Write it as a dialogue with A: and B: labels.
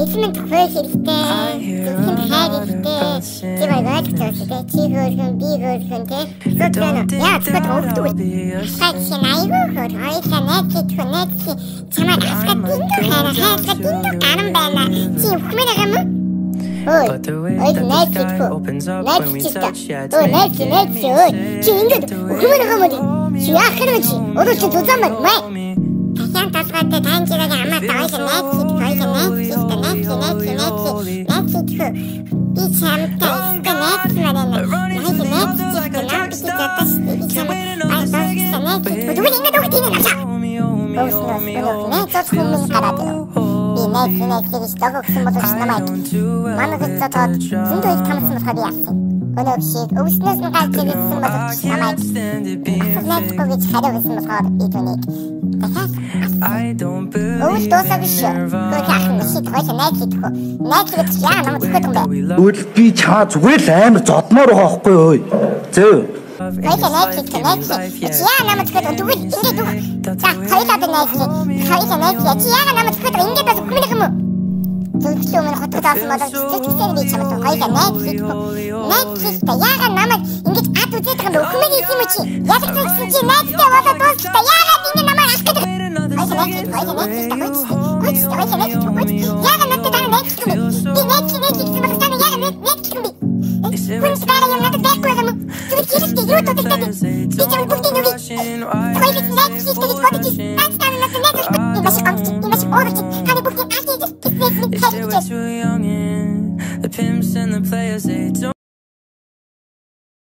A: Эсмэн тухай хэрэгтэй. Зөвхөн хайр хэрэгтэй. Чи баг ойлгож байгаа тий. Чи хөөрхөн, би хөөрхөн тий. Зөвхөн яа зөвхөн өгдөг. Хаа чи айгүй хөр. Ойлаа найз идэх найз чи чамайг асгаад динго хайраа хайраа динго гаран байна. Чи өхмөр байгаа юм уу? Ой, найз идэх. Найз чиста. Ой, найз ой. Чи ингээд өхмөр байгаа юм уу? Чи яах вэ чи? Өөрөө чи дузамаа маа. Тасан тасгаатай таньжираа амаа тааш найз идэх. Би чамтай найз марана. Найз
B: I don't believe
C: Үл би чаа зүгээр л амар зодмоор байгаа байхгүй ой. Зөө.
B: The pimps and the players, they don't